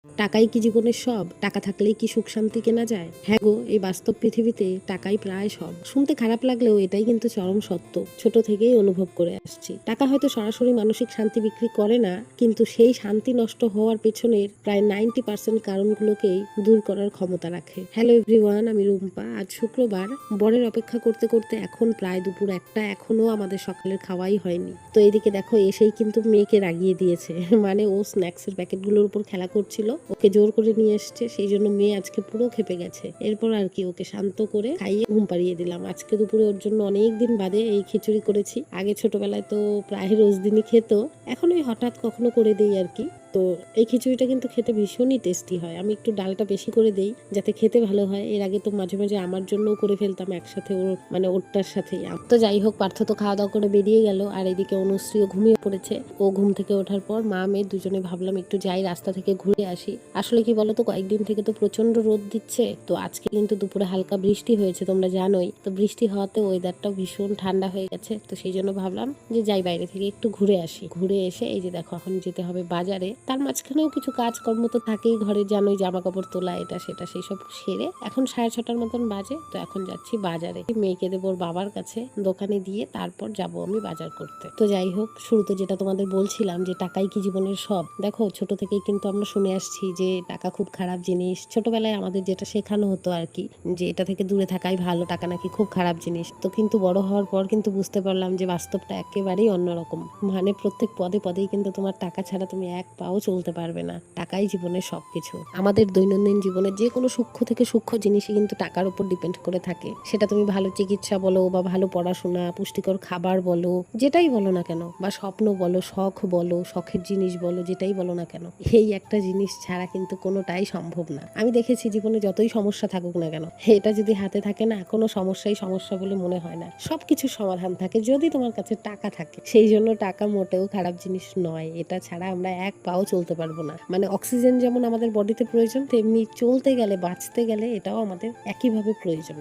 টাকাই কি জীবনের সব? টাকা থাকলেই কি সুখ শান্তি কেনা যায়? হ্যাঁ গো, এই বাস্তব পৃথিবীতে টাকাই প্রায় সব। শুনতে খারাপ লাগলেও এটাই কিন্তু চরম সত্য। ছোট থেকেই অনুভব করে আসছি। টাকা হয়তো সরাসরি মানসিক শান্তি বিক্রি করে না, কিন্তু সেই শান্তি নষ্ট হওয়ার পেছনের প্রায় 90% কারণগুলোকেই দূর করার ক্ষমতা রাখে। হ্যালো এভরিওয়ান, আমি রুম্পা। আজ শুক্রবার। বরের অপেক্ষা করতে করতে এখন প্রায় দুপুর 1টা, এখনো আমাদের সকালের খাওয়াই হয়নি। তো এদিকে দেখো, এসেই কিন্তু মেয়েকে রাগিয়ে দিয়েছে। মানে ও স্ন্যাক্সের প্যাকেটগুলোর উপর খেলা করছিল, ওকে জোর করে নিয়ে এসছে, সেই জন্য মেয়ে আজকে পুরো খেপে গেছে। এরপর আর কি ওকে শান্ত করে খাইয়ে ঘুম পাড়িয়ে দিলাম। আজকে দুপুরে ওর জন্য অনেক দিন বাদে এই খিচুড়ি করেছি। আগে ছোটবেলায় তো প্রায় রোজ দিনই খেত, এখন ওই হঠাৎ কখনো করে দেই আর কি। তো এই খিচুড়িটা কিন্তু খেতে ভীষণই টেস্টি হয়। আমি একটু ডালটা বেশি করে দেই যাতে খেতে ভালো হয়। এর আগে তো মাঝে মাঝে আমার জন্যও করে ফেলতাম একসাথে, ওর মানে ওরটার সাথেই। তো যাই হোক, পার্থ তো খাওয়া দাওয়া করে বেরিয়ে গেল, আর এদিকে অনুশ্রীও ঘুমিয়ে পড়েছে। ও ঘুম থেকে ওঠার পর মা মেয়ে দুজনে ভাবলাম একটু যাই, রাস্তা থেকে ঘুরে আসি। আসলে কি বলতো, কয়েকদিন থেকে তো প্রচন্ড রোদ দিচ্ছে, তো আজকে কিন্তু দুপুরে হালকা বৃষ্টি হয়েছে, তোমরা জানোই। তো বৃষ্টি হওয়াতে ওয়েদারটাও ভীষণ ঠান্ডা হয়ে গেছে। তো সেই জন্য ভাবলাম যে যাই, বাইরে থেকে একটু ঘুরে আসি। ঘুরে এসে এই যে দেখো, এখন যেতে হবে বাজারে। তার মাঝখানেও কিছু কাজকর্ম তো থাকেই ঘরে, জানোই, জামা কাপড় তোলা, এটা সেটা, সেই সব সেরে এখন 6:30টার মতন বাজে। তো এখন যাচ্ছি বাজারে। মেয়েকে দেবো ওর বাবার কাছে, দোকানে দিয়ে তারপর যাব আমি বাজার করতে। তো যাই হোক, শুরুতে যেটা তোমাদের বলছিলাম যে টাকাই কি জীবনের সব। দেখো, ছোট থেকেই কিন্তু আমরা শুনে আসছি যে টাকা খুব খারাপ জিনিস। ছোটবেলায় আমাদের যেটা শেখানো হতো আর কি, যে এটা থেকে দূরে থাকাই ভালো, টাকা নাকি খুব খারাপ জিনিস। তো কিন্তু বড় হওয়ার পর কিন্তু বুঝতে পারলাম যে বাস্তবটা একেবারেই অন্যরকম। মানে প্রত্যেক পদে পদেই কিন্তু তোমার টাকা ছাড়া তুমি এক পাও চলতে পারবে না। টাকাই জীবনের সবকিছু। আমাদের দৈনন্দিন জীবনের যে কোনো সূক্ষ্ম থেকে সূক্ষ্ম জিনিসই কিন্তু টাকার উপর ডিপেন্ড করে থাকে। সেটা তুমি ভালো চিকিৎসা বলো, বা ভালো পড়াশোনা, পুষ্টিকর খাবার বলো, যেটাই বলো না কেন, বা স্বপ্ন বলো, শখ বলো, শখের জিনিস বলো, যেটাই বলো না কেন, এই একটা জিনিস ছাড়া কিন্তু কোনোটাই সম্ভব না। আমি দেখেছি জীবনে যতই সমস্যা থাকুক না কেন, এটা যদি হাতে থাকে না, কোনো সমস্যাই সমস্যা বলে মনে হয় না। সবকিছুর সমাধান থাকে যদি তোমার কাছে টাকা থাকে। সেই জন্য টাকা মোটেও খারাপ জিনিস নয়। এটা ছাড়া আমরা এক পাও চলতে পারবো না। মানে অক্সিজেন যেমন আমাদের বডিতে প্রয়োজন, তেমনি চলতে গেলে, বাঁচতে গেলে এটাও আমাদের একইভাবে প্রয়োজন।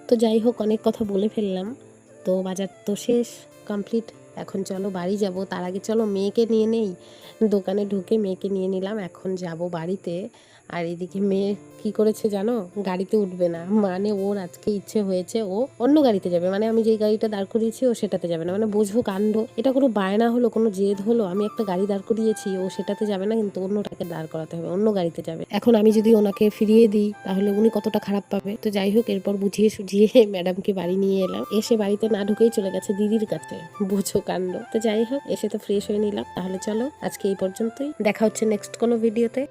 তো যাই হোক, অনেক কথা বলে ফেললাম। তো বাজার তো শেষ, কমপ্লিট। এখন চলো বাড়ি যাব। তার আগে চলো মেয়েকে নিয়ে নেই। দোকানে ঢুকে মেয়েকে নিয়ে নিলাম, এখন যাব বাড়িতে। আর এদিকে মেয়ে কি করেছে জানো, গাড়িতে উঠবে না। মানে ওর আজকে ইচ্ছে হয়েছে ও অন্য গাড়িতে যাবে। মানে আমি যেই গাড়িটা দাঁড় করিয়েছি ও সেটাতে যাবে না। মানে বোঝো কাণ্ড, এটা কোনো বায়না হলো, কোনো জেদ হলো? আমি একটা গাড়ি দাঁড় করিয়েছি, ও সেটাতে যাবে না, কিন্তু অন্যটাকে দাঁড় করাতে হবে, অন্য গাড়িতে যাবে। এখন আমি যদি ওনাকে ফিরিয়ে দিই তাহলে উনি কতটা খারাপ পাবে। তো যাই হোক, এরপর বুঝিয়ে সুঝিয়ে ম্যাডামকে বাড়ি নিয়ে এলাম। এসে বাড়িতে না ঢুকেই চলে গেছে দিদির কাছে। বোঝো কাণ্ড। তো যাই হোক, এসে তো ফ্রেশ হয়ে নিলাম। তাহলে চলো আজকে এই পর্যন্তই, দেখা হচ্ছে নেক্সট কোনো ভিডিওতে।